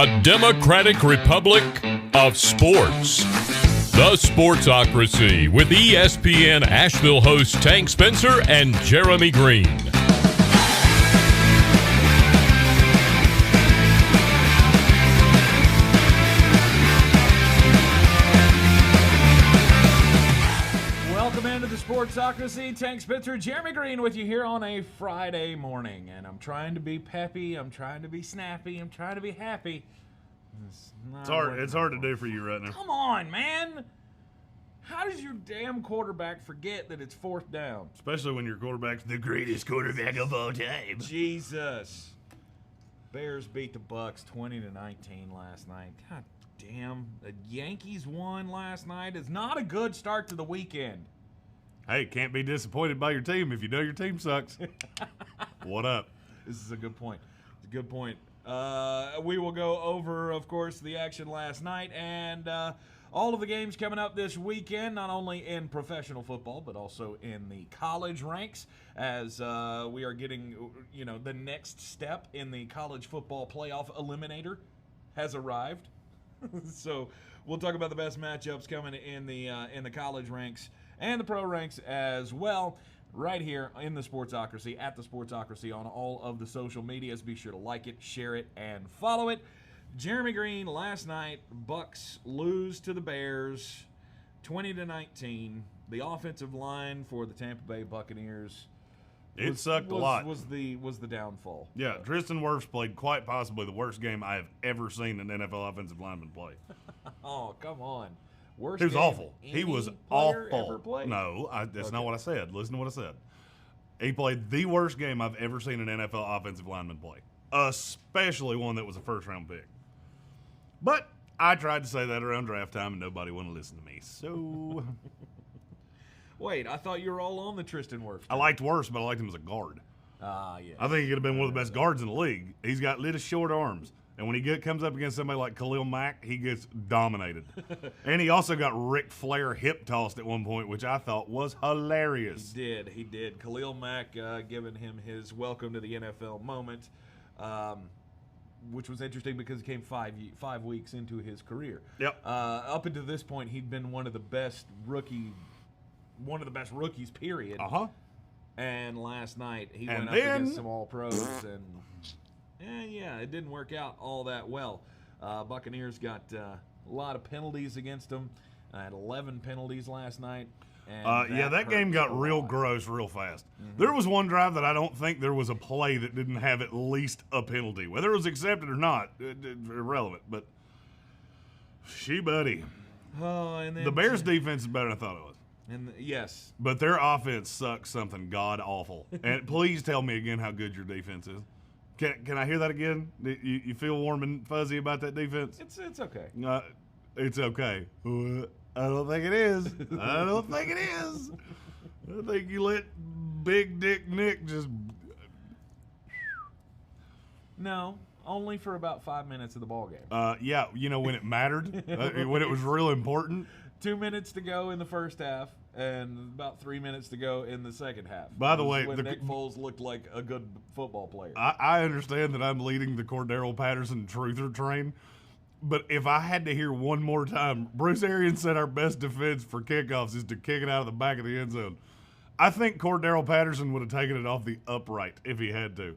A democratic republic of sports. The Sportsocracy with ESPN Asheville hosts Tank Spencer and Jeremy Greene. Welcome into the Sportsocracy. Tank Spencer, Jeremy Greene with you here on a Friday morning. And I'm trying to be peppy, I'm trying to be snappy, I'm trying to be happy. It's hard to do for you right now. Come on, man. How does your damn quarterback forget that it's fourth down? Especially when your quarterback's the greatest quarterback of all time. Jesus. Bears beat the Bucs 20-19 last night. God damn. The Yankees won last night. It's not a good start to the weekend. Hey, can't be disappointed by your team if you know your team sucks. What up? This is a good point. It's a good point. We will go over, of course, the action last night and all of the games coming up this weekend, not only in professional football, but also in the college ranks, as we are getting, the next step in the college football playoff eliminator has arrived. So we'll talk about the best matchups coming in the college ranks and the pro ranks as well, right here in the Sportsocracy, at the Sportsocracy on all of the social medias. Be sure to like it, share it, and follow it. Jeremy Greene, last night, Bucs lose to the Bears 20-19. The offensive line for the Tampa Bay Buccaneers sucked a lot. Was the downfall. Yeah, Tristan Wirfs played quite possibly the worst game I have ever seen an NFL offensive lineman play. Oh, come on. Worst He was game awful. He was player awful. Ever played? No, that's not what I said. Listen to what I said. He played the worst game I've ever seen an NFL offensive lineman play, especially one that was a first-round pick. But I tried to say that around draft time, and nobody wanted to listen to me. So, Wait, I thought you were all on the Tristan Wirfs. I liked Wirfs, but I liked him as a guard. Yeah. I think he could have been one of the best guards in the league. He's got little short arms. And when he comes up against somebody like Khalil Mack, he gets dominated. And he also got Ric Flair hip tossed at one point, which I thought was hilarious. He did. Khalil Mack giving him his welcome to the NFL moment, which was interesting because it came 5 weeks into his career. Yep. Up until this point, he'd been one of the best rookies, period. Uh-huh. And last night, he went up against some All-Pros, and it didn't work out all that well. Buccaneers got a lot of penalties against them. Had 11 penalties last night. And that game got real gross real fast. Mm-hmm. There was one drive that I don't think there was a play that didn't have at least a penalty. Whether it was accepted or not, irrelevant. But, buddy. Oh, and then the Bears' defense is better than I thought it was. Yes. But their offense sucks something god-awful. And please tell me again how good your defense is. Can I hear that again? You feel warm and fuzzy about that defense? It's okay. It's okay. I don't think it is. I don't think it is. I think you let Big Dick Nick just... No, only for about 5 minutes of the ball game. When it mattered, when it was real important. 2 minutes to go in the first half, and about 3 minutes to go in the second half. By the way, when Nick Foles looked like a good football player. I understand that I'm leading the Cordero Patterson truther train, but if I had to hear one more time, Bruce Arians said our best defense for kickoffs is to kick it out of the back of the end zone. I think Cordero Patterson would have taken it off the upright if he had to.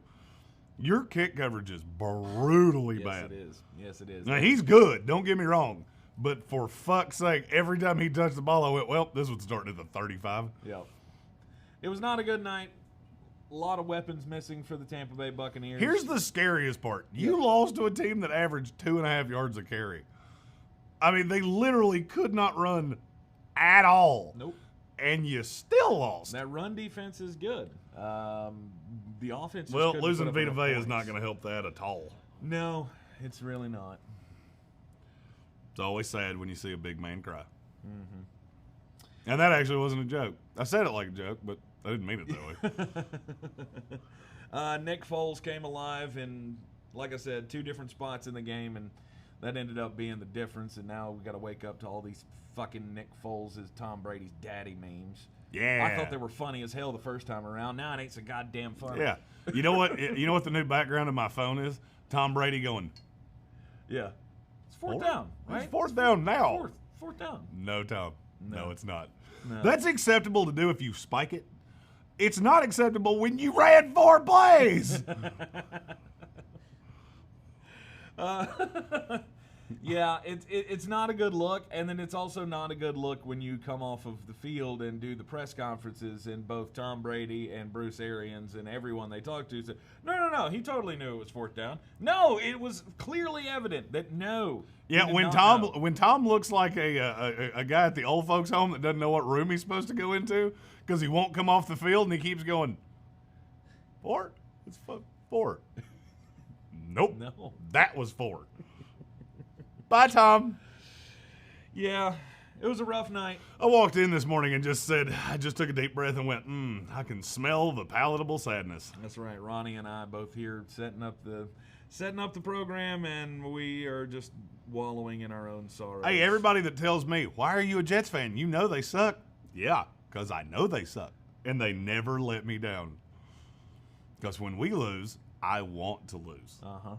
Your kick coverage is brutally bad. Yes, it is. Now, he's good. Don't get me wrong. But for fuck's sake, every time he touched the ball, I went, well, this one's starting at the 35. Yeah. It was not a good night. A lot of weapons missing for the Tampa Bay Buccaneers. Here's the scariest part. You lost to a team that averaged 2.5 yards a carry. I mean, they literally could not run at all. Nope. And you still lost. That run defense is good. The offense Well, losing Vita Vea is not going to help that at all. No, it's really not. It's always sad when you see a big man cry. Mm-hmm. And that actually wasn't a joke. I said it like a joke, but I didn't mean it that way. Nick Foles came alive in, like I said, 2 different spots in the game, and that ended up being the difference. And now we got to wake up to all these fucking Nick Foles as Tom Brady's daddy memes. Yeah. I thought they were funny as hell the first time around. Now it ain't so goddamn funny. Yeah. You know what? You know what the new background of my phone is? Tom Brady going, Yeah. It's fourth down, right? It's fourth down now. Fourth down. No, Tom. No, it's not. No. That's acceptable to do if you spike it. It's not acceptable when you ran 4 plays. Yeah, it's not a good look, and then it's also not a good look when you come off of the field and do the press conferences, and both Tom Brady and Bruce Arians and everyone they talked to said, no, he totally knew it was fourth down. No, it was clearly evident that no. Yeah, when Tom looks like a guy at the old folks home that doesn't know what room he's supposed to go into because he won't come off the field and he keeps going, 4? It's 4. Nope. No. That was 4. Bye, Tom. Yeah, it was a rough night. I walked in this morning and I just took a deep breath and went, I can smell the palatable sadness. That's right. Ronnie and I both here setting up the program, and we are just wallowing in our own sorrow. Hey, everybody that tells me, why are you a Jets fan? You know they suck. Yeah, because I know they suck. And they never let me down. Because when we lose, I want to lose. Uh-huh.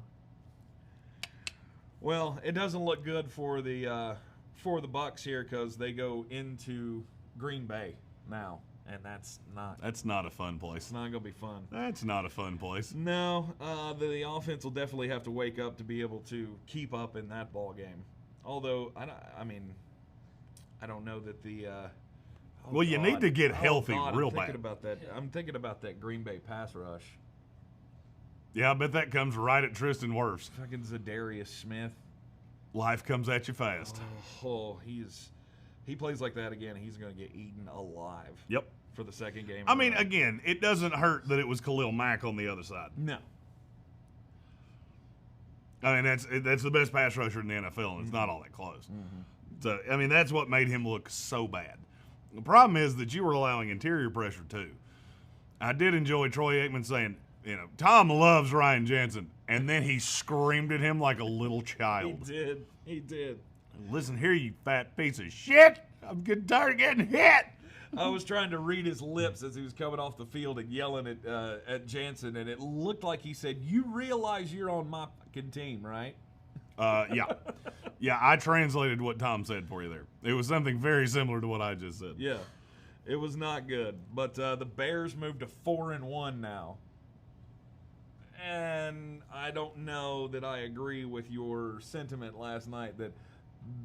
Well, it doesn't look good for the Bucs here because they go into Green Bay now, and that's not a fun place. It's not gonna be fun. That's not a fun place. No, the offense will definitely have to wake up to be able to keep up in that ball game. Although I don't know that the. You need to get healthy real bad. I'm thinking about that Green Bay pass rush. Yeah, I bet that comes right at Tristan Wirfs. Fucking Zadarius Smith. Life comes at you fast. Oh, he plays like that again, he's going to get eaten alive. Yep. For the second game. I mean, again, it doesn't hurt that it was Khalil Mack on the other side. No. I mean, that's the best pass rusher in the NFL, and it's not all that close. So, I mean, that's what made him look so bad. The problem is that you were allowing interior pressure, too. I did enjoy Troy Aikman saying, Tom loves Ryan Jensen, and then he screamed at him like a little child. He did. Listen here, you fat piece of shit. I'm getting tired of getting hit. I was trying to read his lips as he was coming off the field and yelling at Jansen, and it looked like he said, "You realize you're on my fucking team, right?" Yeah. Yeah, I translated what Tom said for you there. It was something very similar to what I just said. Yeah, it was not good. But the Bears moved to 4-1 now. And I don't know that I agree with your sentiment last night that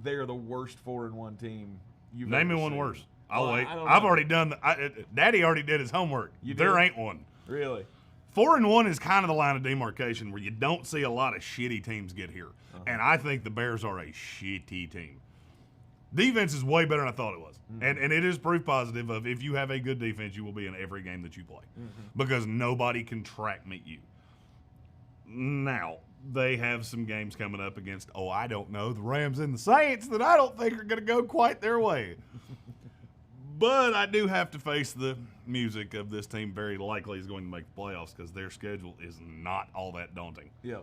they're the worst 4-1 team you've ever Name me one seen. worse. I'll wait. I've already done Daddy already did his homework. There ain't one. Really? 4-1 is kind of the line of demarcation where you don't see a lot of shitty teams get here. And I think the Bears are a shitty team. Defense is way better than I thought it was. And it is proof positive of if you have a good defense, you will be in every game that you play. Because nobody can track meet you. Now, they have some games coming up against, I don't know, the Rams and the Saints that I don't think are going to go quite their way. But I do have to face the music of this team very likely is going to make the playoffs because their schedule is not all that daunting. Yeah.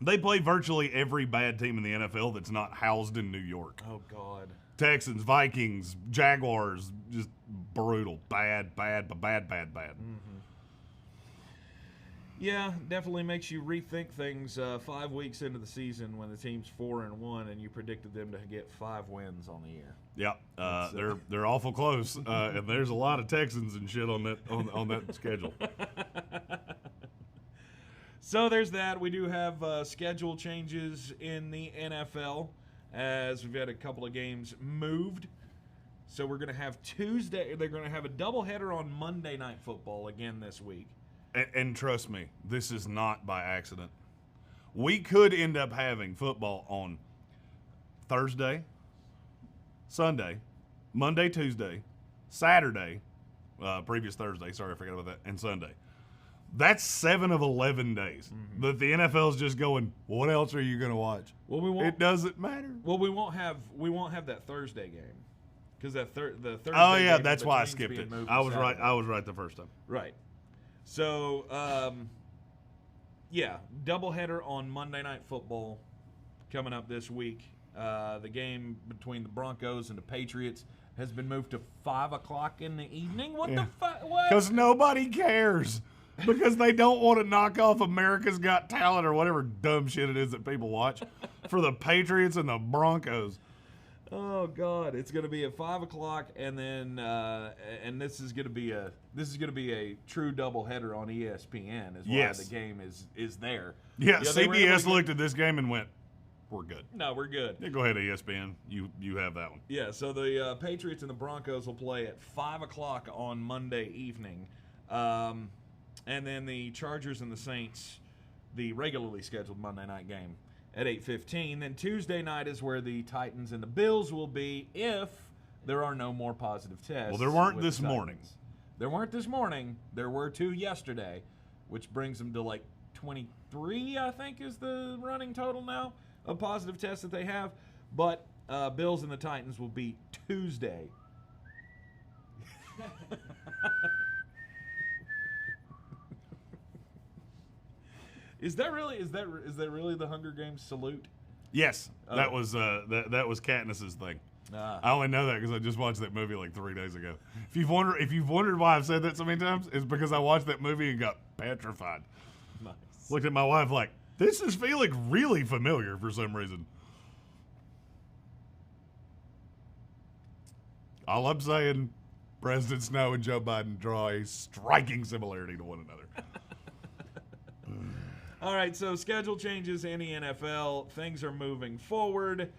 They play virtually every bad team in the NFL that's not housed in New York. Oh, God. Texans, Vikings, Jaguars, just brutal. Bad. Yeah, definitely makes you rethink things 5 weeks into the season when the team's 4-1 and you predicted them to get 5 wins on the year. Yeah, they're awful close, and there's a lot of Texans and shit on that schedule. So there's that. We do have schedule changes in the NFL as we've had a couple of games moved. So we're going to have Tuesday. They're going to have a doubleheader on Monday Night Football again this week. And trust me, this is not by accident. We could end up having football on Thursday, Sunday, Monday, Tuesday, Saturday, previous Thursday, sorry I forgot about that, and Sunday. That's 7 of 11 days that the NFL's just going, what else are you going to watch? Well, we won't. It doesn't matter. Well, we won't have that Thursday game because the Thursday. Oh yeah, game that's why I between's skipped being it. moved I to was Saturday. right. I was right the first time. Right. So, doubleheader on Monday Night Football coming up this week. The game between the Broncos and the Patriots has been moved to 5 o'clock in the evening. What the fuck? What? Because nobody cares. because they don't want to knock off America's Got Talent or whatever dumb shit it is that people watch for the Patriots and the Broncos. Oh God, it's going to be at 5 o'clock, and then and this is going to be a true doubleheader on ESPN. Is why the game is there. Yeah, CBS looked at this game and went, "We're good." No, we're good. Yeah, go ahead, ESPN. You have that one. Yeah, so the Patriots and the Broncos will play at 5 o'clock on Monday evening, and then the Chargers and the Saints, the regularly scheduled Monday night game, at 8:15. Then Tuesday night is where the Titans and the Bills will be if there are no more positive tests. Well, there weren't this morning. There weren't this morning. There were 2 yesterday, which brings them to like 23, I think, is the running total now of positive tests that they have. But Bills and the Titans will be Tuesday. Is that really the Hunger Games salute? Yes, that was Katniss's thing. I only know that because I just watched that movie like 3 days ago. If you've wondered why I've said that so many times, it's because I watched that movie and got petrified. Nice. Looked at my wife like, this is feeling really familiar for some reason. All I'm saying, President Snow and Joe Biden draw a striking similarity to one another. All right, so schedule changes in the NFL. Things are moving forward.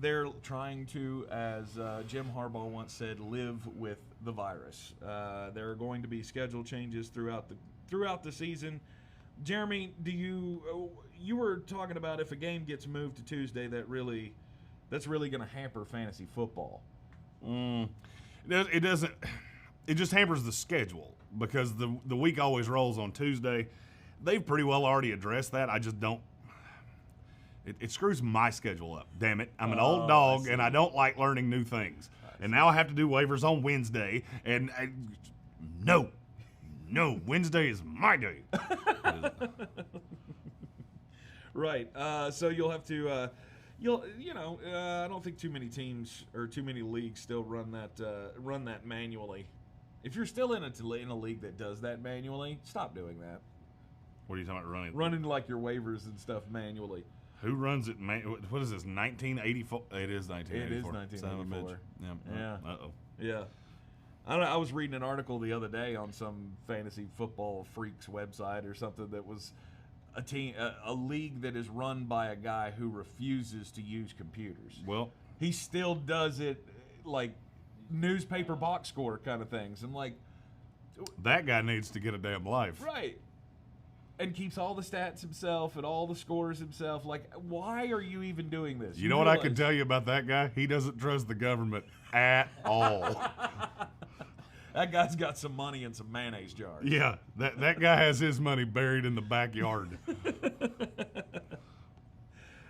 They're trying to, as Jim Harbaugh once said, live with the virus. There are going to be schedule changes throughout the season. Jeremy, you were talking about if a game gets moved to Tuesday, that's really going to hamper fantasy football. It doesn't. It just hampers the schedule because the week always rolls on Tuesday. They've pretty well already addressed that. I just don't. It screws my schedule up. Damn it! I'm an old dog, and I don't like learning new things. And now I have to do waivers on Wednesday. And no, Wednesday is my day. Right. So you'll have to. I don't think too many teams or too many leagues still run that manually. If you're still in a league that does that manually, stop doing that. What are you talking about running? Running like your waivers and stuff manually. Who runs it? What is this? 1984? It is 1984. It is 1984. Yeah. Uh-oh. Yeah. I was reading an article the other day on some fantasy football freaks website or something that was a league that is run by a guy who refuses to use computers. Well, he still does it like newspaper box score kind of things. And like, that guy needs to get a damn life. Right. And keeps all the stats himself and all the scores himself. Like, why are you even doing this? You know what I can tell you about that guy? He doesn't trust the government at all. That guy's got some money in some mayonnaise jars. Yeah, that guy has his money buried in the backyard.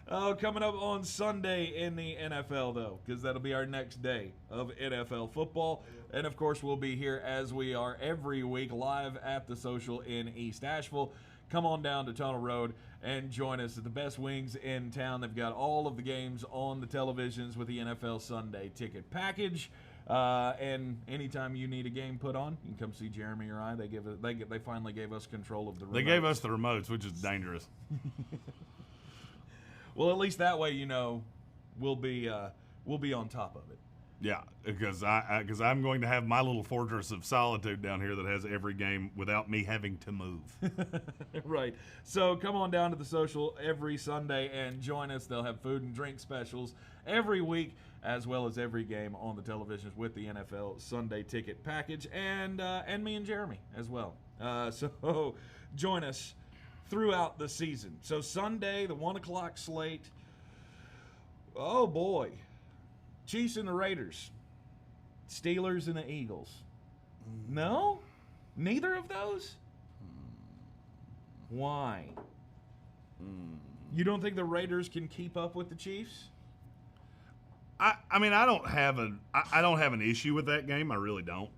Coming up on Sunday in the NFL, though, because that'll be our next day of NFL football. And, of course, we'll be here as we are every week live at the Social in East Asheville. Come on down to Tunnel Road and join us at the best wings in town. They've got all of the games on the televisions with the NFL Sunday ticket package. And anytime you need a game put on, you can come see Jeremy or I. They finally gave us control of the remotes. They gave us the remotes, which is dangerous. Well, at least that way, we'll be on top of it. Yeah, because I'm going to have my little fortress of solitude down here that has every game without me having to move. Right. So come on down to the Social every Sunday and join us. They'll have food and drink specials every week, as well as every game on the televisions with the NFL Sunday ticket package, and me and Jeremy as well. So join us throughout the season. So Sunday, the 1 o'clock slate. Oh boy. Chiefs and the Raiders. Steelers and the Eagles. No? Neither of those? Why? You don't think the Raiders can keep up with the Chiefs? I mean, I don't have an issue with that game. I really don't.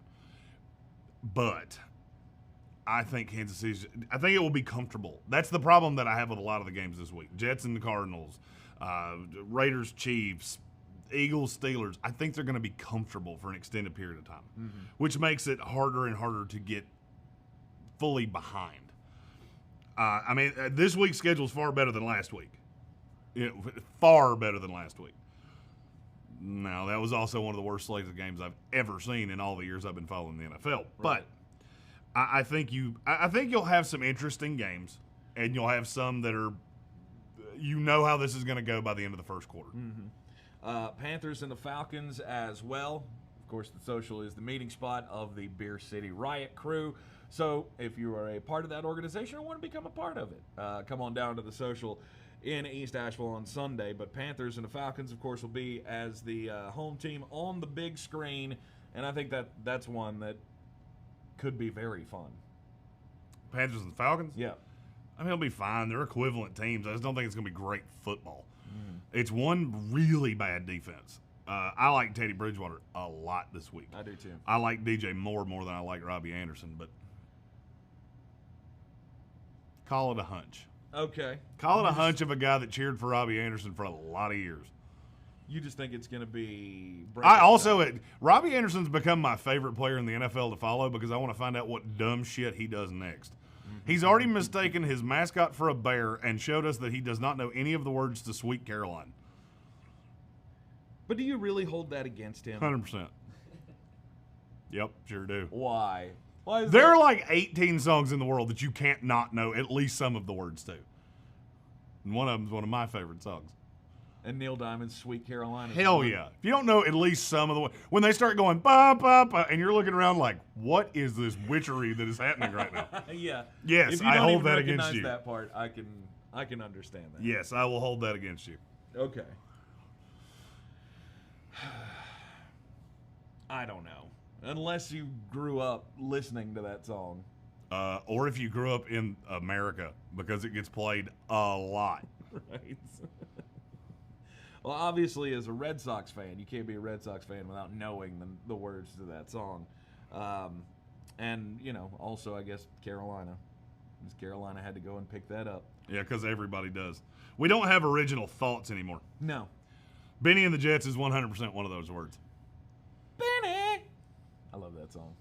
But I think Kansas City. I think it will be comfortable. That's the problem that I have with a lot of the games this week. Jets and the Cardinals, Raiders, Chiefs, Eagles, Steelers. I think they're going to be comfortable for an extended period of time, which makes it harder and harder to get fully behind. This week's schedule is far better than last week. Far better than last week. Now, that was also one of the worst slates of games I've ever seen in all the years I've been following the NFL. Right. But I think you'll have some interesting games, and you'll have some that are, how this is going to go by the end of the first quarter. Mm-hmm. Panthers and the Falcons as well. Of course, the Social is the meeting spot of the Beer City Riot crew. So if you are a part of that organization or want to become a part of it, come on down to the Social in East Asheville on Sunday. But Panthers and the Falcons, of course, will be as the home team on the big screen. And I think that's one that could be very fun. Panthers and the Falcons? Yeah. It'll be fine. They're equivalent teams. I just don't think it's going to be great football. It's one really bad defense. I like Teddy Bridgewater a lot this week. I do too. I like DJ Moore more than I like Robbie Anderson, but call it a hunch. Okay. Call it a hunch of a guy that cheered for Robbie Anderson for a lot of years. You just think it's going to be... Robbie Anderson's become my favorite player in the NFL to follow because I want to find out what dumb shit he does next. He's already mistaken his mascot for a bear and showed us that he does not know any of the words to Sweet Caroline. But do you really hold that against him? 100%. Yep, sure do. Why? There are like 18 songs in the world that you can't not know at least some of the words to. And one of them is one of my favorite songs. And Neil Diamond's Sweet Caroline. Hell yeah. If you don't know at least some of the words, when they start going, ba, ba, ba, and you're looking around like, what is this witchery that is happening right now? Yeah. Yes, I hold that against you. If you don't even recognize that part, I can understand that. Yes, I will hold that against you. Okay. I don't know. Unless you grew up listening to that song. Or if you grew up in America, because it gets played a lot. Right. Well, obviously, as a Red Sox fan, you can't be a Red Sox fan without knowing the words to that song. And, also, I guess, Carolina. Because Carolina had to go and pick that up. Yeah, because everybody does. We don't have original thoughts anymore. No. Benny and the Jets is 100% one of those words. Benny! I love that song.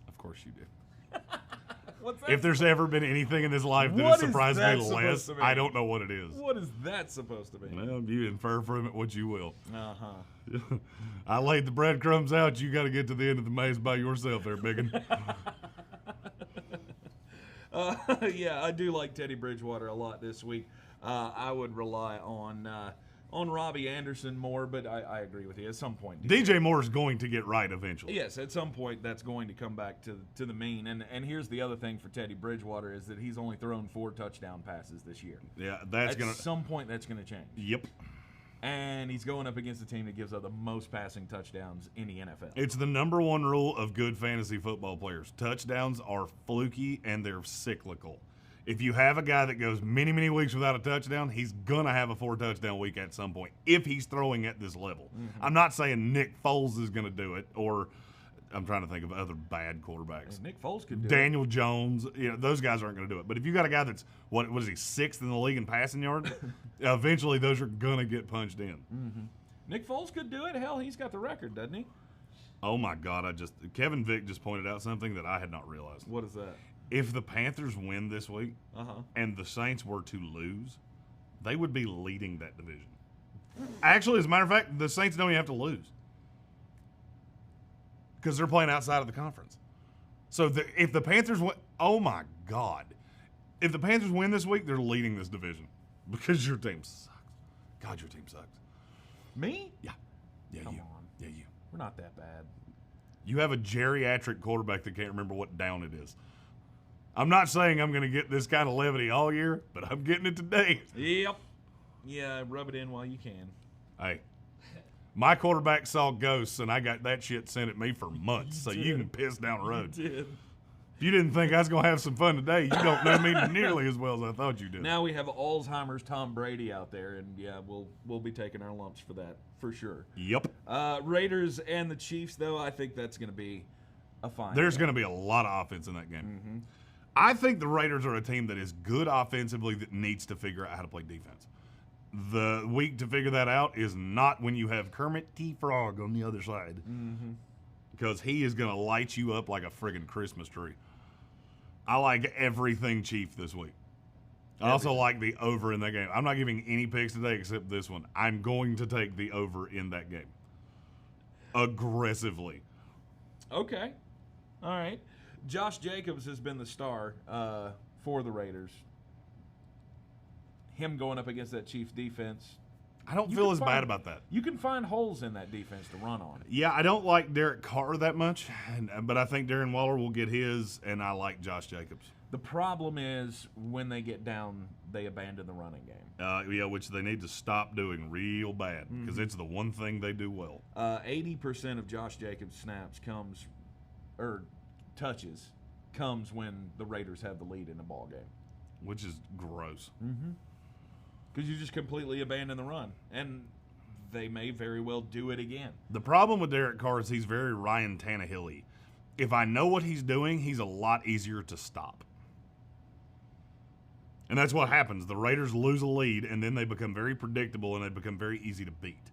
Of course you do. What's that? If there's ever been anything in this life that has surprised me less, I don't know what it is. What is that supposed to be? Well, you infer from it what you will. Uh-huh. I laid the breadcrumbs out. You got to get to the end of the maze by yourself there, biggin. Yeah, I do like Teddy Bridgewater a lot this week. I would rely on Robbie Anderson more, but I agree with you. At some point, DJ Moore is going to get right eventually. Yes, at some point that's going to come back to the mean. And here's the other thing for Teddy Bridgewater is that he's only thrown 4 touchdown passes this year. Yeah, at some point that's going to change. Yep. And he's going up against a team that gives up the most passing touchdowns in the NFL. It's the number one rule of good fantasy football players. Touchdowns are fluky and they're cyclical. If you have a guy that goes many, many weeks without a touchdown, he's going to have a 4-touchdown week at some point if he's throwing at this level. Mm-hmm. I'm not saying Nick Foles is going to do it, or I'm trying to think of other bad quarterbacks. Nick Foles could do Daniel Jones, those guys aren't going to do it. But if you got a guy that's, what is he, 6th in the league in passing yards, eventually those are going to get punched in. Mm-hmm. Nick Foles could do it. Hell, he's got the record, doesn't he? Oh, my God. Kevin Vick just pointed out something that I had not realized. What is that? If the Panthers win this week and the Saints were to lose, they would be leading that division. Actually, as a matter of fact, the Saints don't even have to lose because they're playing outside of the conference. So if the Panthers win, oh my God, if the Panthers win this week, they're leading this division because your team sucks. God, your team sucks. Me? Yeah. Yeah, Come you. on. Yeah, you. We're not that bad. You have a geriatric quarterback that can't remember what down it is. I'm not saying I'm going to get this kind of levity all year, but I'm getting it today. Yep. Yeah, rub it in while you can. Hey, my quarterback saw ghosts, and I got that shit sent at me for months, so you can piss down the road. You did. If you didn't think I was going to have some fun today, you don't know me nearly as well as I thought you did. Now we have Alzheimer's Tom Brady out there, and yeah, we'll be taking our lumps for that, for sure. Yep. Raiders and the Chiefs, though, I think that's going to be a fine There's going to be a lot of offense in that game. Mm-hmm. I think the Raiders are a team that is good offensively that needs to figure out how to play defense. The week to figure that out is not when you have Kermit T. Frog on the other side. Mm-hmm. Because he is going to light you up like a friggin' Christmas tree. I like everything Chief this week. I also like the over in that game. I'm not giving any picks today except this one. I'm going to take the over in that game. Aggressively. Okay. All right. Josh Jacobs has been the star for the Raiders. Him going up against that Chiefs defense. I don't feel as bad about that. You can find holes in that defense to run on. Yeah, I don't like Derek Carr that much, but I think Darren Waller will get his, and I like Josh Jacobs. The problem is when they get down, they abandon the running game. Yeah, which they need to stop doing real bad because it's the one thing they do well. 80% of Josh Jacobs' snaps touches comes when the Raiders have the lead in the ball game. Which is gross. Because you just completely abandon the run, and they may very well do it again. The problem with Derek Carr is he's very Ryan Tannehill-y. If I know what he's doing, he's a lot easier to stop. And that's what happens. The Raiders lose a lead, and then they become very predictable, and they become very easy to beat.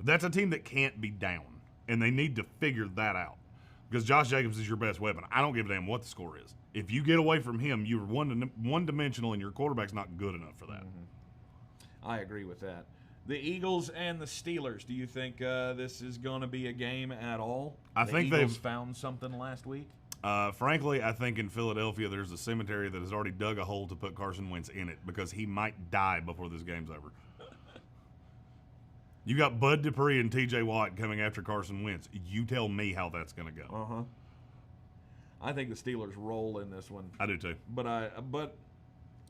That's a team that can't be down, and they need to figure that out. Because Josh Jacobs is your best weapon. I don't give a damn what the score is. If you get away from him, you're one-dimensional, and your quarterback's not good enough for that. I agree with that. The Eagles and the Steelers. Do you think this is going to be a game at all? I think the Eagles they've found something last week. Frankly, I think in Philadelphia there's a cemetery that has already dug a hole to put Carson Wentz in it because he might die before this game's over. You got Bud Dupree and T.J. Watt coming after Carson Wentz. You tell me how that's going to go. I think the Steelers roll in this one. I do too. But I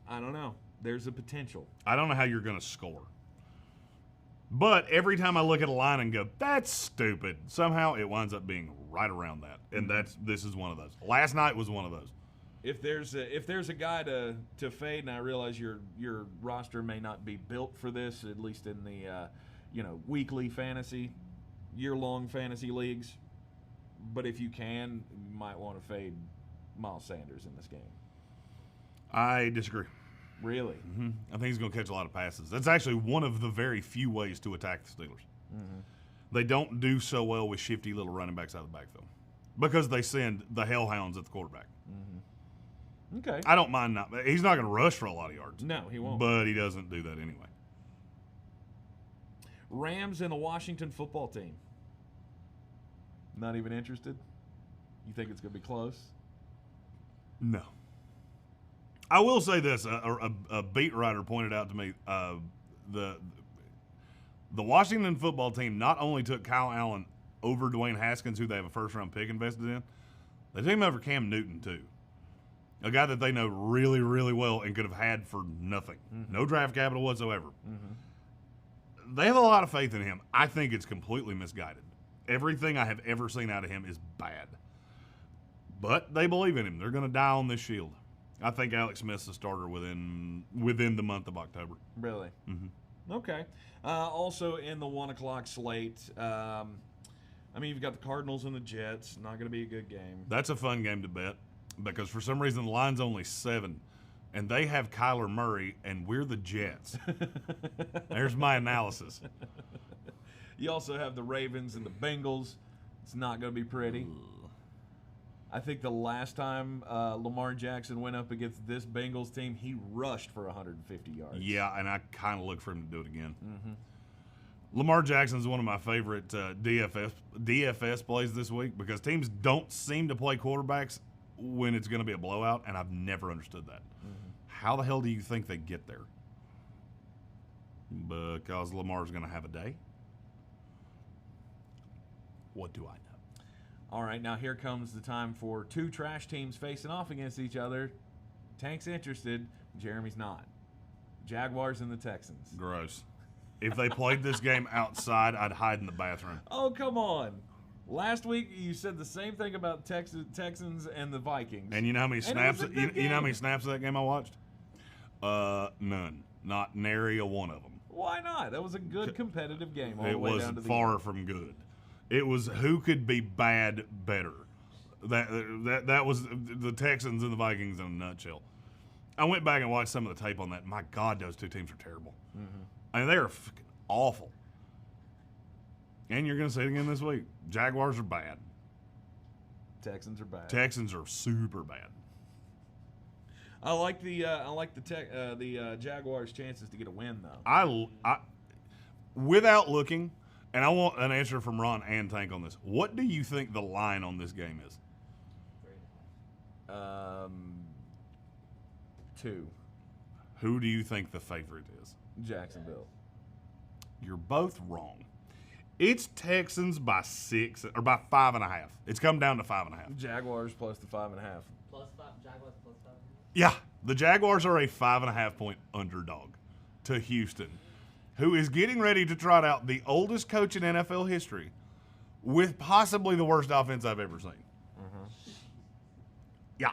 don't know. There's a potential. I don't know how you're going to score. But every time I look at a line and go, that's stupid, somehow it winds up being right around that. And this is one of those. Last night was one of those. If there's a guy to fade, and I realize your roster may not be built for this, at least in the weekly fantasy, year-long fantasy leagues. But if you can, you might want to fade Miles Sanders in this game. I disagree. Really? I think he's going to catch a lot of passes. That's actually one of the very few ways to attack the Steelers. They don't do so well with shifty little running backs out of the backfield because they send the hellhounds at the quarterback. Okay. I don't mind not. He's not going to rush for a lot of yards. No, he won't. But he doesn't do that anyway. Rams and the Washington football team. Not even interested? You think it's going to be close? No. I will say this: a beat writer pointed out to me the Washington football team not only took Kyle Allen over Dwayne Haskins, who they have a first-round pick invested in, they took him over Cam Newton too, a guy that they know really, really well and could have had for nothing, no draft capital whatsoever. They have a lot of faith in him. I think it's completely misguided. Everything I have ever seen out of him is bad, but they believe in him. They're going to die on this shield. I think Alex Smith's the starter within the month of October. Really? Okay. Also in the 1 o'clock slate, you've got the Cardinals and the Jets. Not going to be a good game. That's a fun game to bet because for some reason the line's only 7, and they have Kyler Murray, and we're the Jets. There's my analysis. You also have the Ravens and the Bengals. It's not going to be pretty. I think the last time Lamar Jackson went up against this Bengals team, he rushed for 150 yards. Yeah, and I kind of look for him to do it again. Lamar Jackson's one of my favorite DFS plays this week because teams don't seem to play quarterbacks when it's going to be a blowout, and I've never understood that. How the hell do you think they get there? Because Lamar's going to have a day? What do I know? All right, now here comes the time for two trash teams facing off against each other. Tank's interested. Jeremy's not. Jaguars and the Texans. Gross. If they played this game outside, I'd hide in the bathroom. Oh, come on. Last week you said the same thing about Texans and the Vikings. And you know how many snaps? You know how many snaps of that game I watched? None. Not nary a one of them. Why not? That was a good competitive game. All it the way was down to the far end. from good. It was who could be bad better. That was the Texans and the Vikings in a nutshell. I went back and watched some of the tape on that. My God, those two teams are terrible. I mean, they are fucking awful. And you're going to see it again this week. Jaguars are bad. Texans are bad. Texans are super bad. I like the Jaguars' chances to get a win though. I without looking, and I want an answer from Ron and Tank on this. What do you think the line on this game is? 2. Who do you think the favorite is? Jacksonville. You're both wrong. It's Texans by 6 or by 5.5. It's come down to 5.5. Jaguars plus the 5.5. Plus 5, Jaguars plus 5. Yeah, the Jaguars are a 5.5 point underdog to Houston, who is getting ready to trot out the oldest coach in NFL history with possibly the worst offense I've ever seen. Yeah,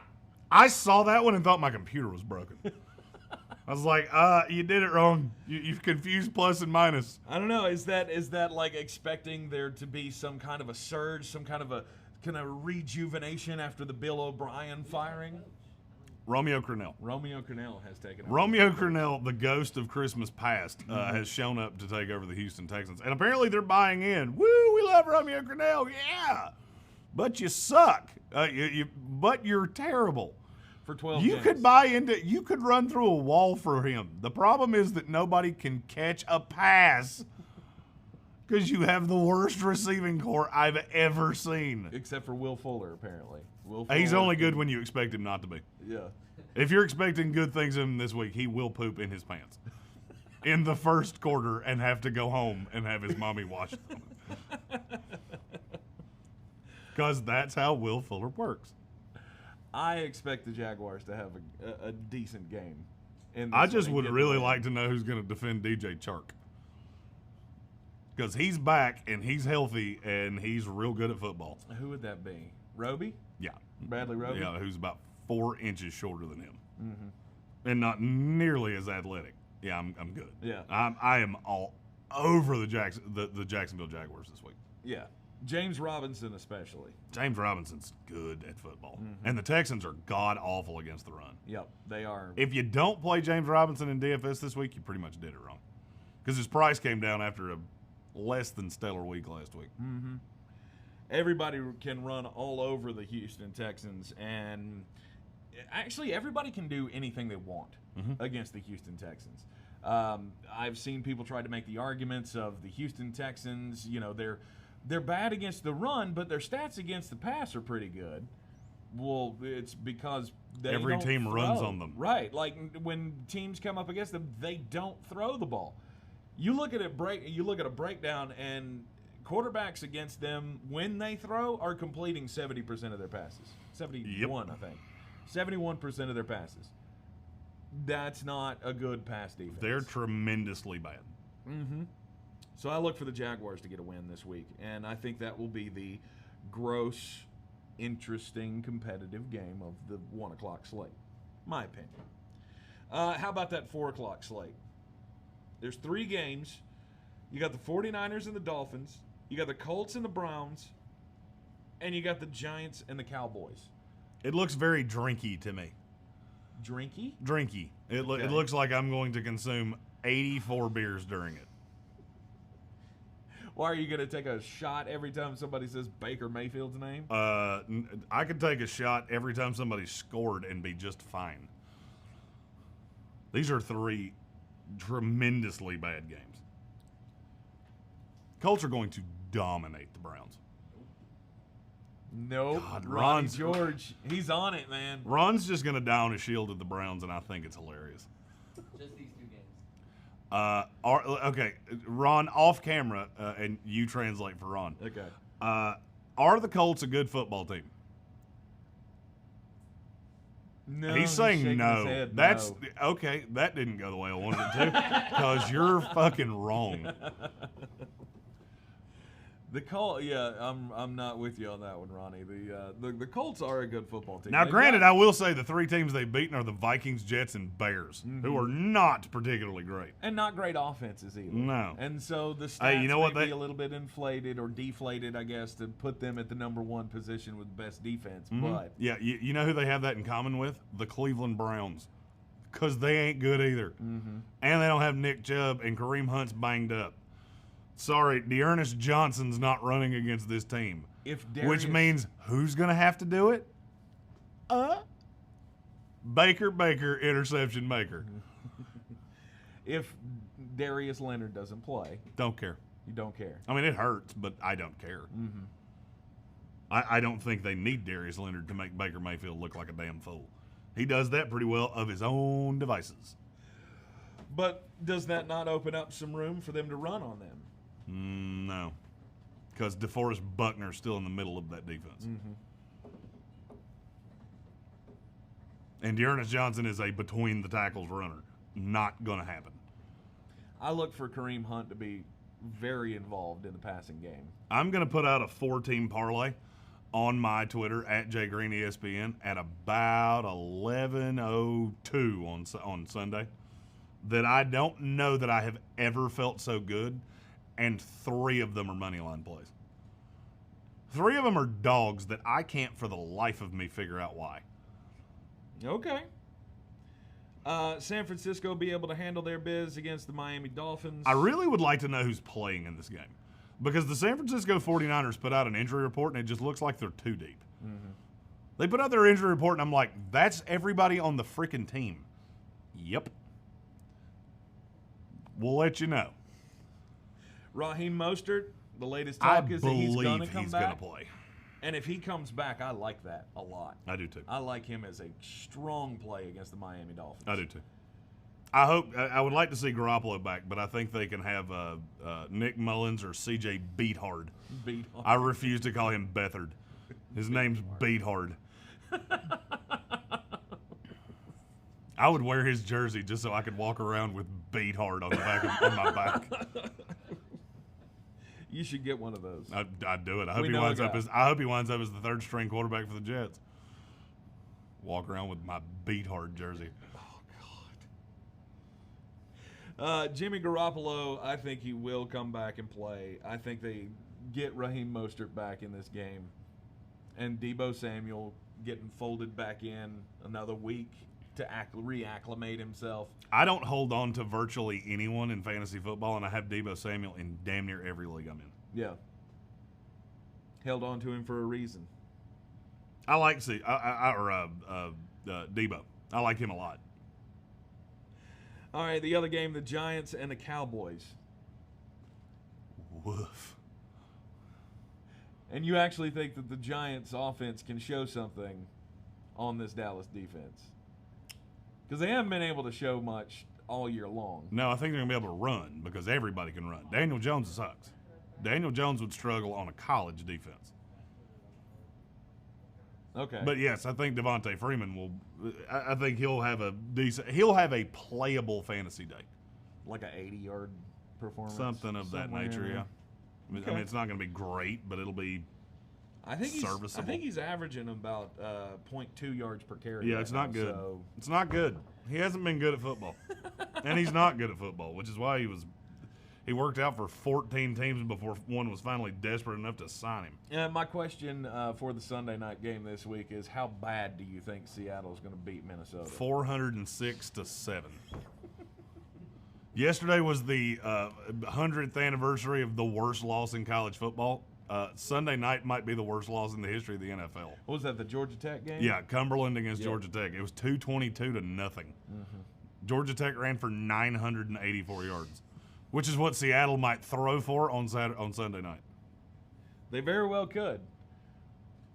I saw that one and thought my computer was broken. I was like, you did it wrong. You've confused plus and minus. I don't know. Is that like expecting there to be some kind of a surge, some kind of rejuvenation after the Bill O'Brien firing? Romeo Crennel. Romeo Crennel has taken over. Romeo Crennel, the ghost of Christmas past, has shown up to take over the Houston Texans. And apparently they're buying in. Woo, we love Romeo Crennel. Yeah. But you suck. But you're terrible. For 12 You games. could buy into, you could run through a wall for him. The problem is that nobody can catch a pass because you have the worst receiving core I've ever seen. Except for Will Fuller, apparently. He's only good when you expect him not to be. Yeah. If you're expecting good things of him this week, he will poop in his pants in the first quarter and have to go home and have his mommy wash them. Because that's how Will Fuller works. I expect the Jaguars to have a decent game. I just would really like to know who's going to defend DJ Chark. Because he's back and he's healthy and he's real good at football. Who would that be? Roby? Yeah. Bradley Roby? Yeah, who's about 4 inches shorter than him. And not nearly as athletic. Yeah, I'm good. Yeah. I am all over the Jacksonville Jaguars this week. Yeah. James Robinson especially. James Robinson's good at football. And the Texans are god-awful against the run. Yep, they are. If you don't play James Robinson in DFS this week, you pretty much did it wrong. Because his price came down after a less than stellar week last week. Everybody can run all over the Houston Texans, and actually everybody can do anything they want against the Houston Texans. I've seen people try to make the arguments of the Houston Texans, they're bad against the run, but their stats against the pass are pretty good. Well, it's because Every don't team throw. runs on them. Right. Like when teams come up against them, they don't throw the ball. You look at a breakdown, and quarterbacks against them, when they throw, are completing 70% of their passes. 71, I think. 71% of their passes. That's not a good pass defense. They're tremendously bad. So I look for the Jaguars to get a win this week, and I think that will be the gross, interesting, competitive game of the 1 o'clock slate. My opinion. How about that 4 o'clock slate? There's 3 games. You got the 49ers and the Dolphins. You got the Colts and the Browns. And you got the Giants and the Cowboys. It looks very drinky to me. Drinky? Drinky. It Okay. looks like I'm going to consume 84 beers during it. Why are you going to take a shot every time somebody says Baker Mayfield's name? I could take a shot every time somebody scored and be just fine. These are 3 tremendously bad games. Colts are going to dominate the Browns. Nope. God, Ronnie George. He's on it, man. Ron's just going to down a shield at the Browns, and I think it's hilarious. Just these 2 games. Okay, Ron, off camera, and you translate for Ron. Okay. Are the Colts a good football team? No. He's saying shaking no. his head, That's no. okay. That didn't go the way I wanted it to, because you're fucking wrong. The Colts, yeah, I'm not with you on that one, Ronnie. The Colts are a good football team. Now, They've granted, got- I will say the 3 teams they've beaten are the Vikings, Jets, and Bears, who are not particularly great. and not great offenses either. No. And so the stats Hey, you know what may they- be a little bit inflated or deflated, I guess, to put them at the number 1 position with best defense. But Yeah, you know who they have that in common with? The Cleveland Browns, because they ain't good either. And they don't have Nick Chubb, and Kareem Hunt's banged up. Sorry, Dearness Johnson's not running against this team. if Which means who's going to have to do it? Baker, interception maker. If Darius Leonard doesn't play, Don't care. you don't care. I mean, it hurts, but I don't care. Mm-hmm. I don't think they need Darius Leonard to make Baker Mayfield look like a damn fool. He does that pretty well of his own devices. But does that not open up some room for them to run on them? No. Because DeForest Buckner's still in the middle of that defense. Mm-hmm. And Dearness Johnson is a between-the-tackles runner. Not going to happen. I look for Kareem Hunt to be very involved in the passing game. I'm going to put out a 4-team parlay on my Twitter at @JGreenESPN at about 11:02 on Sunday that I don't know that I have ever felt so good, and 3 of them are money line plays. 3 of them are dogs that I can't for the life of me figure out why. Okay. San Francisco be able to handle their biz against the Miami Dolphins. I really would like to know who's playing in this game, because the San Francisco 49ers put out an injury report, and it just looks like they're too deep. Mm-hmm. They put out their injury report, and I'm like, that's everybody on the freaking team. Yep. We'll let you know. Raheem Mostert, the latest talk is that he's going to come he's back. going to play. And if he comes back, I like that a lot. I do too. I like him as a strong play against the Miami Dolphins. I do too. I would like to see Garoppolo back, but I think they can have Nick Mullins or CJ Beathard. Beathard. I refuse to call him Beathard. His name's Beathard. I would wear his jersey just so I could walk around with Beathard on the back on my back. You should get one of those. I'd do it. I We hope he know winds a up guy. as the 3rd string quarterback for the Jets. Walk around with my Beathard jersey. Jimmy Garoppolo, I think he will come back and play. I think they get Raheem Mostert back in this game. And Deebo Samuel getting folded back in another week to reacclimate himself. I don't hold on to virtually anyone in fantasy football, and I have Deebo Samuel in damn near every league I'm in. Yeah. Held on to him for a reason. I like Deebo. I like him a lot. All right, the other game, the Giants and the Cowboys. Woof. And you actually think that the Giants' offense can show something on this Dallas defense? Because they haven't been able to show much all year long. No, I think they're going to be able to run because everybody can run. Daniel Jones sucks. Daniel Jones would struggle on a college defense. Okay. But yes, I think Devontae Freeman will. I think he'll have a playable fantasy day. Like an 80-yard performance. Something of that somewhere. nature, yeah. Okay. I mean, it's not going to be great, but it'll be serviceable. I think he's averaging about 0.2 yards per carry. Yeah, right it's not now, good. So. It's not good. He hasn't been good at football. And he's not good at football, which is why he worked out for 14 teams before one was finally desperate enough to sign him. My question for the Sunday night game this week is, how bad do you think Seattle's going to beat Minnesota? 406-7. Yesterday was the 100th anniversary of the worst loss in college football. Sunday night might be the worst loss in the history of the NFL. What was that, the Georgia Tech game? Yeah, Cumberland against Georgia Tech. It was 222-0. Mm-hmm. Georgia Tech ran for 984 yards, which is what Seattle might throw for on Sunday night. They very well could.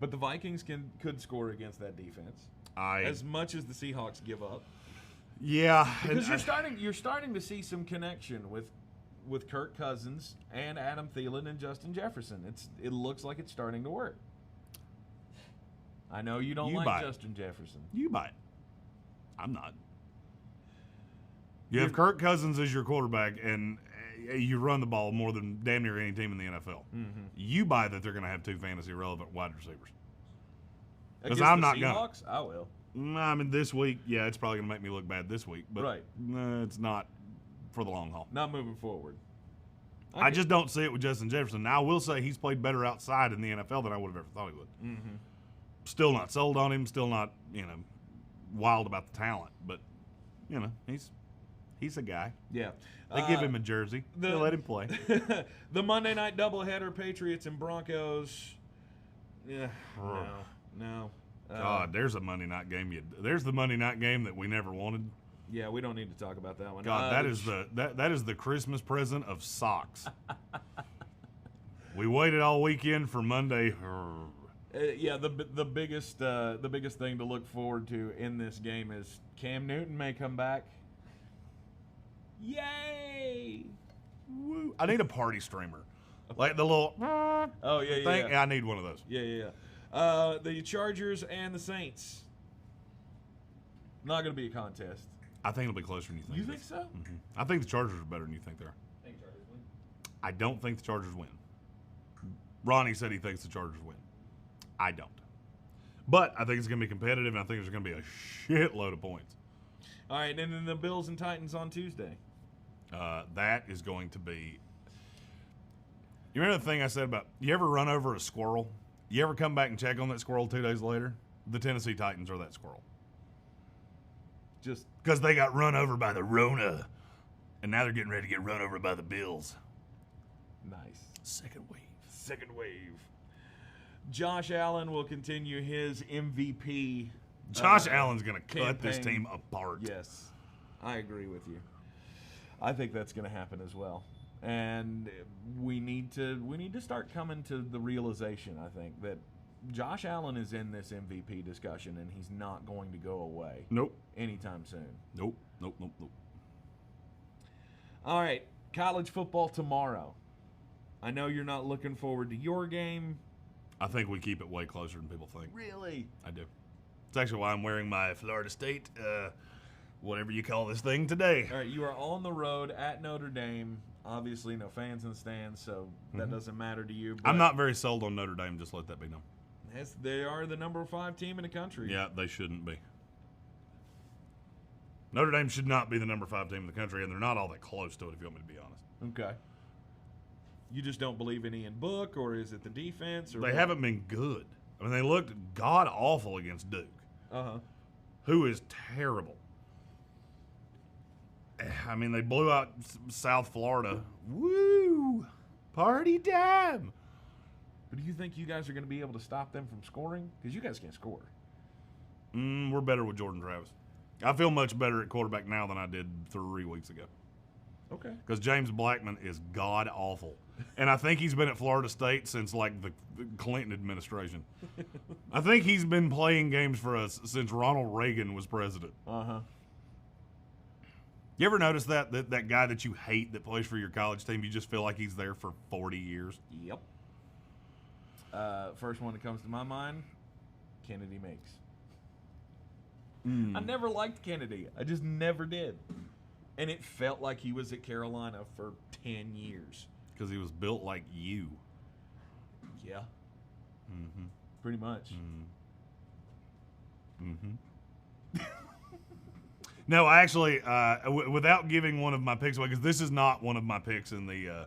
But the Vikings could score against that defense. As much as the Seahawks give up. Yeah. Because you're starting to see some connection with Kirk Cousins and Adam Thielen and Justin Jefferson. It looks like it's starting to work. I know you don't like Justin Jefferson. You might. I'm not. You have Kirk Cousins as your quarterback, and you run the ball more than damn near any team in the NFL. Mm-hmm. You buy that they're going to have 2 fantasy-relevant wide receivers. Because Against I'm the not going Seahawks? I will. I mean, this week, yeah, it's probably going to make me look bad this week. But Right. It's not for the long haul. Not moving forward. I just don't see it with Justin Jefferson. Now, I will say he's played better outside in the NFL than I would have ever thought he would. Mm-hmm. Still not sold on him. Still not, wild about the talent. But, he's a guy. Yeah. They give him a jersey. They let him play. The Monday night doubleheader, Patriots and Broncos. Yeah. No. God, there's a Monday night game. There's the Monday night game that we never wanted. Yeah, we don't need to talk about that one. God, that is the Christmas present of socks. We waited all weekend for Monday. Yeah, the biggest thing to look forward to in this game is Cam Newton may come back. Yay! Woo! I need a party streamer, like the little Oh yeah, thing. yeah. I need one of those. Yeah. The Chargers and the Saints. Not going to be a contest. I think it'll be closer than you think. You it think is. so? Mm-hmm. I think the Chargers are better than you think they are. I think Chargers win. I don't think the Chargers win. Ronnie said he thinks the Chargers win. I don't. But I think it's going to be competitive, and I think there's going to be a shitload of points. All right, and then the Bills and Titans on Tuesday. That is going to be. You remember the thing I said about you ever run over a squirrel? You ever come back and check on that squirrel 2 days later? The Tennessee Titans are that squirrel. Just Because they got run over by the Rona, and now they're getting ready to get run over by the Bills. nice. Second wave. Second wave. Josh Allen will continue his MVP. Josh Allen's going to cut this campaign. team apart. Yes, I agree with you. I think that's going to happen as well. And we need to start coming to the realization, I think, that Josh Allen is in this MVP discussion, and he's not going to go away Nope. anytime soon. Nope. All right, college football tomorrow. I know you're not looking forward to your game. I think we keep it way closer than people think. Really? I do. It's actually why I'm wearing my Florida State, whatever you call this thing, today. All right, you are on the road at Notre Dame. Obviously, no fans in the stands, so that doesn't matter to you. But I'm not very sold on Notre Dame, just let that be known. They are the number 5 team in the country. Yeah, they shouldn't be. Notre Dame should not be the number 5 team in the country, and they're not all that close to it, if you want me to be honest. Okay. You just don't believe in Ian Book, or is it the defense? Or They what? haven't been good. I mean, they looked god-awful against Duke, who is terrible. I mean, they blew out South Florida. Woo! Party time! But do you think you guys are going to be able to stop them from scoring? Because you guys can't score. We're better with Jordan Travis. I feel much better at quarterback now than I did 3 weeks ago. Okay. Because James Blackman is god-awful. And I think he's been at Florida State since, like, the Clinton administration. I think he's been playing games for us since Ronald Reagan was president. Uh-huh. You ever notice that guy that you hate that plays for your college team, you just feel like he's there for 40 years? Yep. First one that comes to my mind, Kennedy Makes. I never liked Kennedy. I just never did. And it felt like he was at Carolina for 10 years. Because he was built like you. Yeah. Pretty much. No, actually, without giving one of my picks away, because this is not one of my picks in the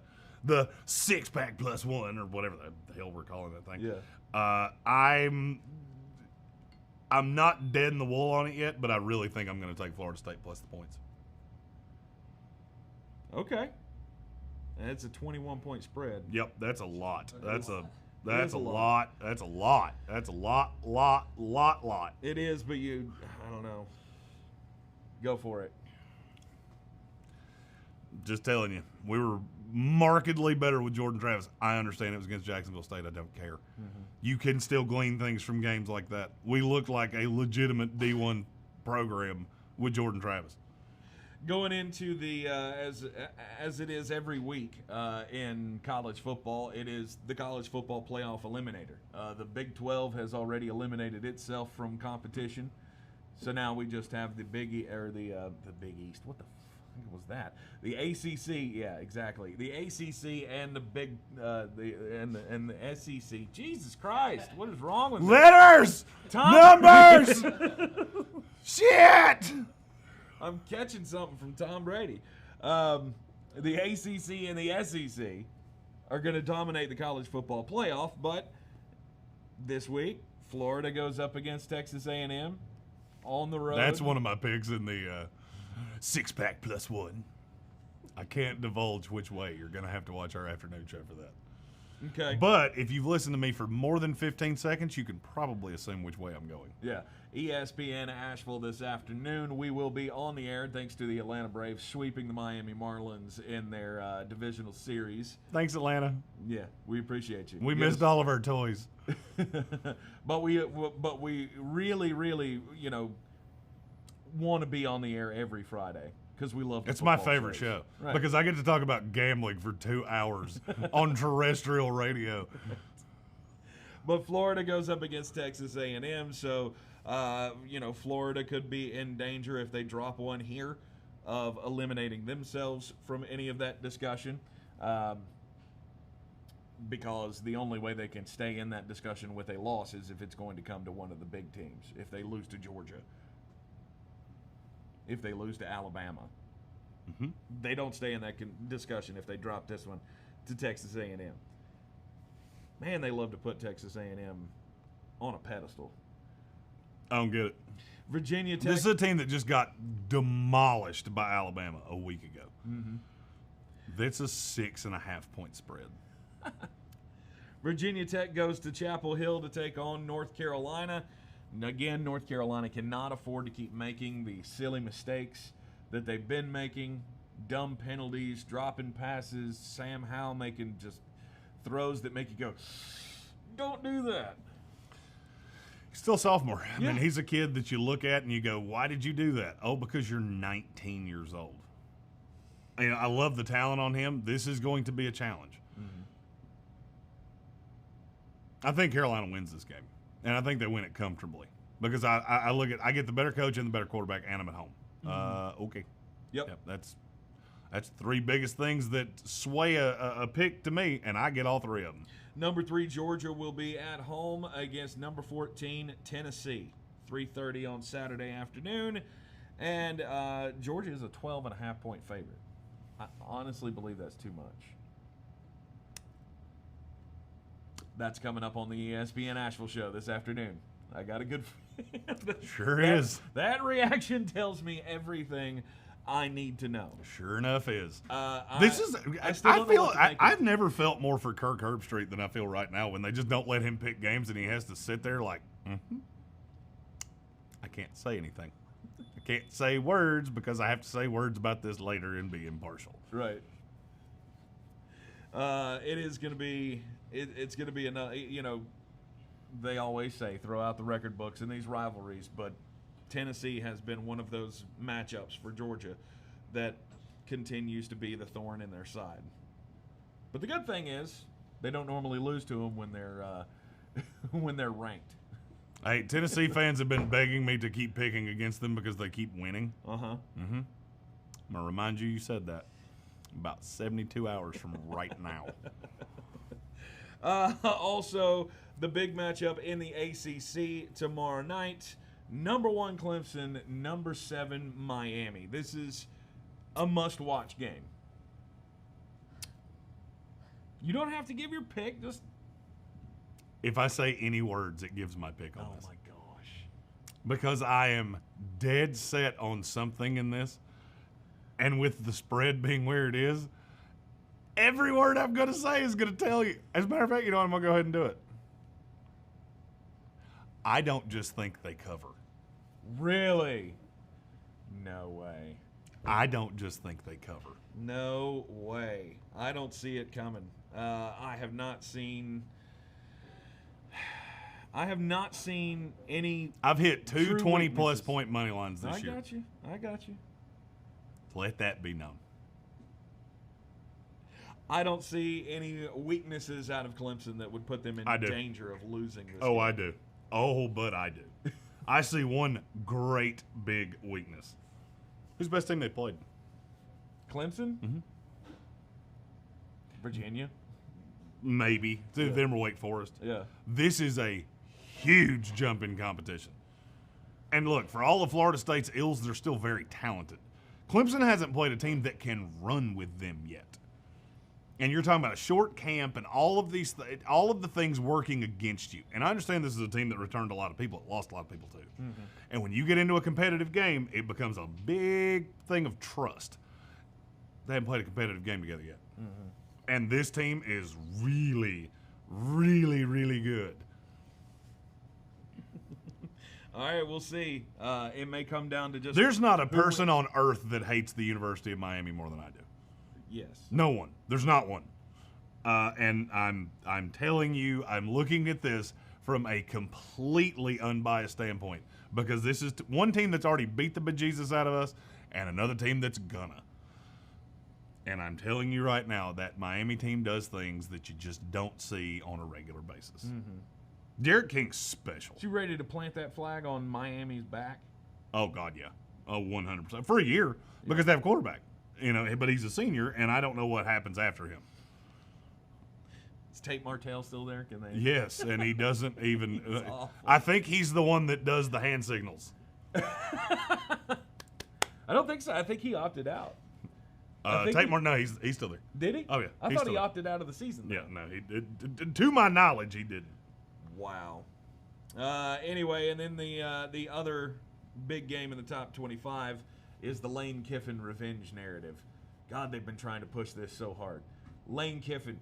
6-pack plus one or whatever the hell we're calling that thing. Yeah. I'm not dead in the wool on it yet, but I really think I'm going to take Florida State plus the points. Okay. That's a 21-point spread. Yep, that's a lot. That's a That's a lot. That's a lot. That's a lot. It is, but I don't know. Go for it. Just telling you, we were markedly better with Jordan Travis. I understand it was against Jacksonville State. I don't care. You can still glean things from games like that. We looked like a legitimate D1 program with Jordan Travis. Going into the as it is every week in college football, it is the college football playoff eliminator. The Big 12 has already eliminated itself from competition, so now we just have the Big Big East. What the fuck was that? The ACC, yeah, exactly. The ACC and the Big and the SEC. Jesus Christ, what is wrong with me? Letters, numbers, shit. I'm catching something from Tom Brady. The ACC and the SEC are going to dominate the college football playoff, but this week, Florida goes up against Texas A&M on the road. That's one of my picks in the 6-pack plus one. I can't divulge which way. You're going to have to watch our afternoon show for that. Okay. But if you've listened to me for more than 15 seconds, you can probably assume which way I'm going. Yeah. ESPN Asheville this afternoon. We will be on the air thanks to the Atlanta Braves sweeping the Miami Marlins in their divisional series. Thanks, Atlanta. Yeah, we appreciate you. We missed all of our toys. But we really, really, want to be on the air every Friday because we love the It's my football favorite shows. show Right. because I get to talk about gambling for 2 hours on terrestrial radio. But Florida goes up against Texas A&M, so Florida could be in danger if they drop one here of eliminating themselves from any of that discussion, because the only way they can stay in that discussion with a loss is if it's going to come to one of the big teams. If they lose to Georgia, if they lose to Alabama, they don't stay in that discussion if they drop this one to Texas A&M. Man, they love to put Texas A&M on a pedestal. I don't get it. Virginia Tech. This is a team that just got demolished by Alabama a week ago. That's a 6.5 point spread. Virginia Tech goes to Chapel Hill to take on North Carolina. And again, North Carolina cannot afford to keep making the silly mistakes that they've been making. Dumb penalties, dropping passes, Sam Howell making just throws that make you go, don't do that. He's still a sophomore. I Yeah. mean, he's a kid that you look at and you go, why did you do that? Oh, because you're 19 years old. And I love the talent on him. This is going to be a challenge. I think Carolina wins this game. And I think they win it comfortably. Because I look at, I get the better coach and the better quarterback, and I'm at home. Okay. Yep. That's 3 biggest things that sway a pick to me, and I get all 3 of them. Number 3, Georgia will be at home against number 14, Tennessee. 3:30 on Saturday afternoon. And Georgia is a 12.5 point favorite. I honestly believe that's too much. That's coming up on the ESPN Asheville show this afternoon. I got a good. Sure is. That reaction tells me everything I need to know. Sure enough is. I I've never felt more for Kirk Herbstreit than I feel right now when they just don't let him pick games and he has to sit there like, I can't say anything. I can't say words because I have to say words about this later and be impartial. Right. It is going to be. It's going to be another. They always say throw out the record books in these rivalries, but Tennessee has been one of those matchups for Georgia that continues to be the thorn in their side. But the good thing is they don't normally lose to them when they're ranked. Hey, Tennessee fans have been begging me to keep picking against them because they keep winning. Uh-huh. I'm going to remind you said that about 72 hours from right now. Also, the big matchup in the ACC tomorrow night. Number 1 Clemson, number 7 Miami. This is a must-watch game. You don't have to give your pick. Just If I say any words, it gives my pick on this. my gosh. Because I am dead set on something in this, and with the spread being where it is, every word I'm going to say is going to tell you. As a matter of fact, you know what? I'm going to go ahead and do it. I don't just think they cover. Really? No way. I don't just think they cover. No way. I don't see it coming. I have not seen any. I've hit two True 20-plus weaknesses. point money lines this year. I got you. Let that be known. I don't see any weaknesses out of Clemson that would put them in I do. danger of losing this Oh, game. I do. Oh, but I do. I see one great big weakness. Who's the best team they played? Clemson? Mhm. Virginia? Maybe. It's either Yeah. them or Wake Forest. Yeah. This is a huge jump in competition. And look, for all of Florida State's ills, they're still very talented. Clemson hasn't played a team that can run with them yet. And you're talking about a short camp and all of these, all of the things working against you. And I understand this is a team that returned a lot of people. It lost a lot of people too. Mm-hmm. And when you get into a competitive game, it becomes a big thing of trust. They haven't played a competitive game together yet. Mm-hmm. And this team is really, really, really good. All right, we'll see. It may come down to just... There's not a person on earth that hates the University of Miami more than I do. Yes. No one. There's not one. And I'm telling you, I'm looking at this from a completely unbiased standpoint because this is one team that's already beat the bejesus out of us and another team that's gonna. And I'm telling you right now that Miami team does things that you just don't see on a regular basis. Mm-hmm. Derek King's special. Is you ready to plant that flag on Miami's back? Oh, God, yeah. Oh, 100%. For a year because they have a quarterback. But he's a senior, and I don't know what happens after him. Is Tate Martell still there? Can they? Yes, and he doesn't even. Awful. I think he's the one that does the hand signals. I don't think so. I think he opted out. Tate Martell, no, he's still there. Did he? Oh, yeah. I thought he opted out of the season. Yeah, no, he did. To my knowledge, he didn't. Wow. Anyway, and then the other big game in the top 25 is the Lane Kiffin revenge narrative. God, they've been trying to push this so hard. Lane Kiffin,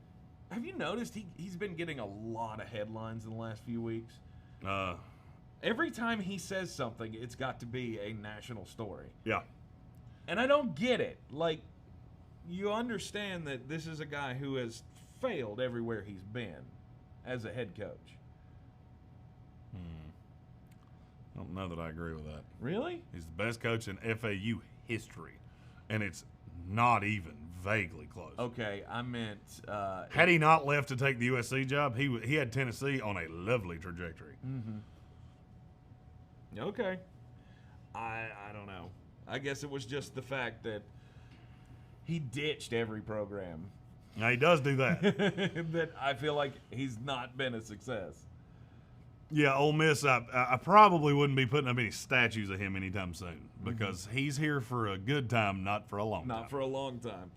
have you noticed he's been getting a lot of headlines in the last few weeks? Every time he says something, it's got to be a national story. Yeah. And I don't get it. Like, you understand that this is a guy who has failed everywhere he's been as a head coach. I don't know that I agree with that. Really? He's the best coach in FAU history, and it's not even vaguely close. Okay, I meant... had he not left to take the USC job, he had Tennessee on a lovely trajectory. Mm-hmm. Okay. I don't know. I guess it was just the fact that he ditched every program. Now, he does do that. That I feel like he's not been a success. Yeah, Ole Miss, I probably wouldn't be putting up any statues of him anytime soon because he's here for a good time, not for a long time. Not for a long time.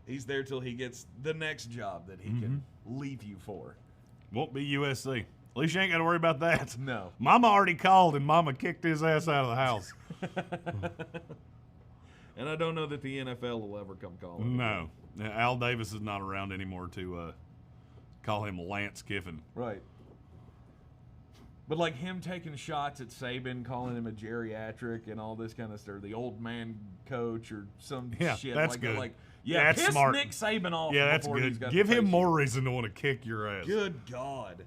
He's there till he gets the next job that he can leave you for. Won't be USC. At least you ain't got to worry about that. No. Mama already called and Mama kicked his ass out of the house. And I don't know that the NFL will ever come calling. No. Al Davis is not around anymore to call him Lance Kiffin. Right. But like him taking shots at Saban, calling him a geriatric and all this kind of stuff, the old man coach or some shit. That's like good. Like, that's piss smart. Nick Saban off. Yeah, that's before he's good. got Give to him face more you. reason to want to kick your ass. Good God.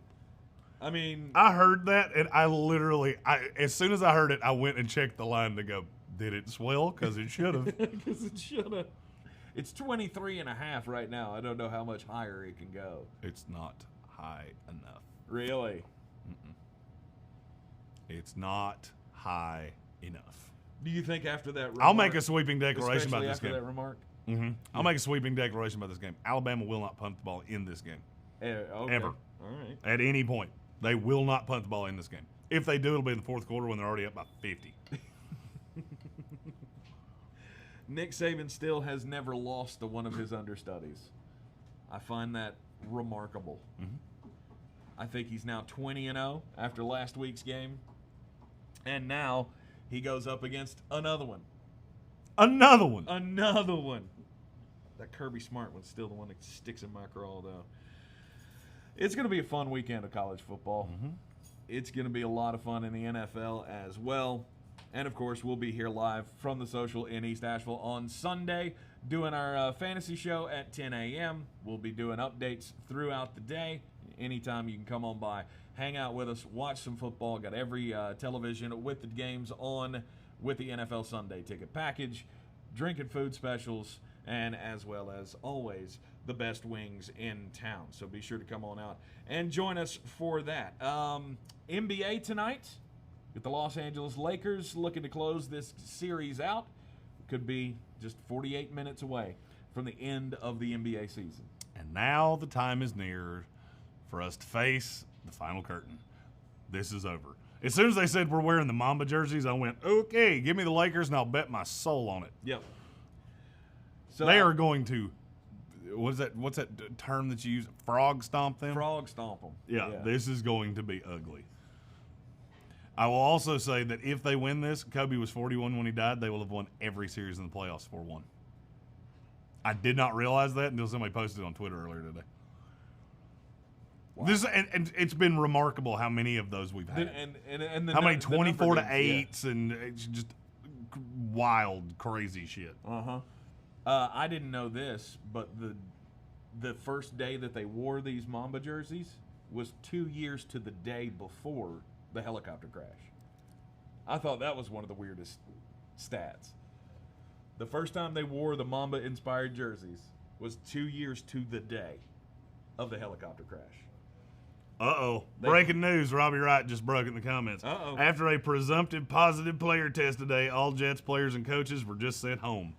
I mean, I heard that, and I literally, as soon as I heard it, I went and checked the line to go, did it swell? Because it should have. because it should have. It's 23.5 right now. I don't know how much higher it can go. It's not high enough. Really? It's not high enough. Do you think after that remark, I'll make a sweeping declaration about this after game. that remark? I'll make a sweeping declaration about this game. Alabama will not punt the ball in this game. Okay. Ever. All right. At any point. They will not punt the ball in this game. If they do, it'll be in the fourth quarter when they're already up by 50. Nick Saban still has never lost to one of his understudies. I find that remarkable. I think he's now 20-0 after last week's game. And now he goes up against another one. Another one. Another one. That Kirby Smart one's still the one that sticks in my craw, though. It's going to be a fun weekend of college football. It's going to be a lot of fun in the NFL as well. And, of course, we'll be here live from the Social in East Asheville on Sunday doing our fantasy show at 10 a.m. We'll be doing updates throughout the day. Anytime you can come on by, hang out with us, watch some football. Got every television with the games on with the NFL Sunday ticket package, drinking food specials, and as well as always, the best wings in town. So be sure to come on out and join us for that. NBA tonight with the Los Angeles Lakers looking to close this series out. Could be just 48 minutes away from the end of the NBA season. And now the time is near for us to face the final curtain. This is over. As soon as they said we're wearing the Mamba jerseys, I went, okay, give me the Lakers and I'll bet my soul on it. Yep. So They are going to, what's that term that you use? Frog stomp them? frog stomp them. Yeah, this is going to be ugly. I will also say that if they win this, Kobe was 41 when he died, they will have won every series in the playoffs 4-1. I did not realize that until somebody posted it on Twitter earlier today. Wow. And it's been remarkable how many of those we've had. And how many the 24 to number games, 8s and it's just wild, crazy shit. I didn't know this, but the first day that they wore these Mamba jerseys was 2 years to the day before the helicopter crash. I thought that was one of the weirdest stats. The first time they wore the Mamba-inspired jerseys was 2 years to the day of the helicopter crash. Uh-oh. Breaking news. Robbie Wright just broke it in the comments. Uh-oh. After a presumptive positive player test today, all Jets players and coaches were just sent home.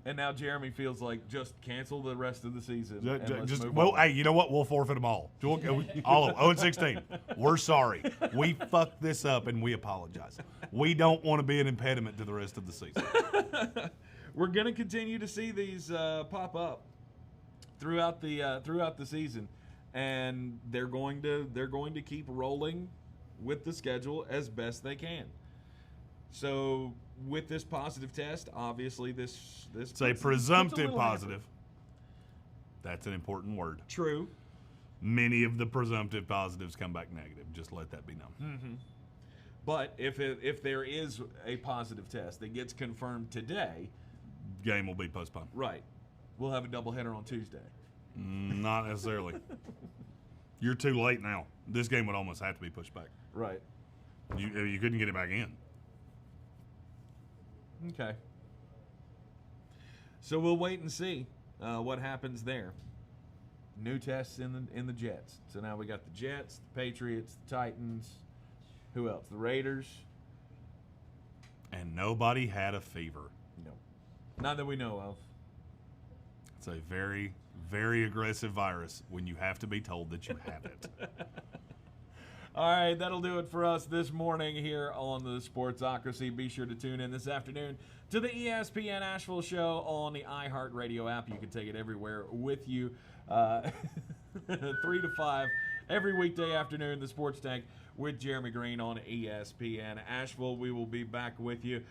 And now Jeremy feels like just cancel the rest of the season. And let's move on. Hey, you know what? We'll forfeit them all. All of them. 0-16. We're sorry. We fucked this up and we apologize. We don't want to be an impediment to the rest of the season. We're going to continue to see these pop up throughout the season, and they're going to keep rolling with the schedule as best they can. So with this positive test, obviously this it's a presumptive positive. That's an important word. True. Many of the presumptive positives come back negative. Just let that be known. Mm-hmm. But if there is a positive test that gets confirmed today, game will be postponed. Right. We'll have a doubleheader on Tuesday. Not necessarily. You're too late now. This game would almost have to be pushed back. Right. You couldn't get it back in. Okay. So we'll wait and see what happens there. New tests in the Jets. So now we got the Jets, the Patriots, the Titans. Who else? The Raiders. And nobody had a fever. No. Not that we know of. It's a very, very aggressive virus when you have to be told that you have it. All right, that'll do it for us this morning here on the Sportsocracy. Be sure to tune in this afternoon to the ESPN Asheville show on the iHeartRadio app. You can take it everywhere with you. 3 to 5 every weekday afternoon, the Sports Tank with Jeremy Greene on ESPN Asheville. We will be back with you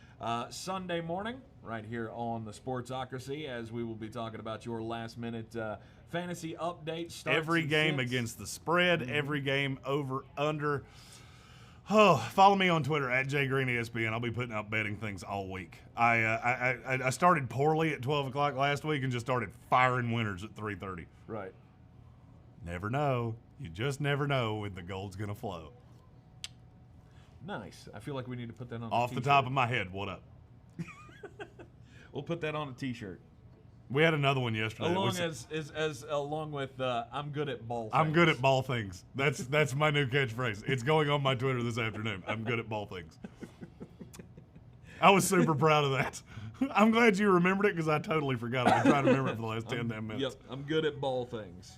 Sunday morning right here on the Sportsocracy as we will be talking about your last-minute fantasy update. Every game against the spread, every game over, under. Oh, follow me on Twitter at @JGreenESPN. I'll be putting out betting things all week. I started poorly at 12 o'clock last week and just started firing winners at 3:30. Right. Never know. You just never know when the gold's going to flow. Nice. I feel like we need to put that on Off the top of my head, what up? We'll put that on a T-shirt. We had another one yesterday. Along with I'm good at ball things. I'm good at ball things. That's my new catchphrase. It's going on my Twitter this afternoon. I'm good at ball things. I was super proud of that. I'm glad you remembered it because I totally forgot. I've been trying to remember it for the last 10 damn minutes. Yep, I'm good at ball things.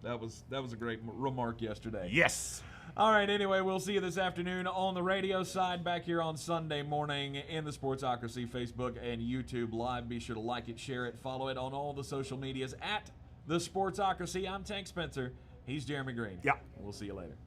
That was a great remark yesterday. Yes. All right, anyway, we'll see you this afternoon on the radio side back here on Sunday morning in the Sportsocracy Facebook and YouTube Live. Be sure to like it, share it, follow it on all the social medias at the Sportsocracy. I'm Tank Spencer. He's Jeremy Greene. Yeah. We'll see you later.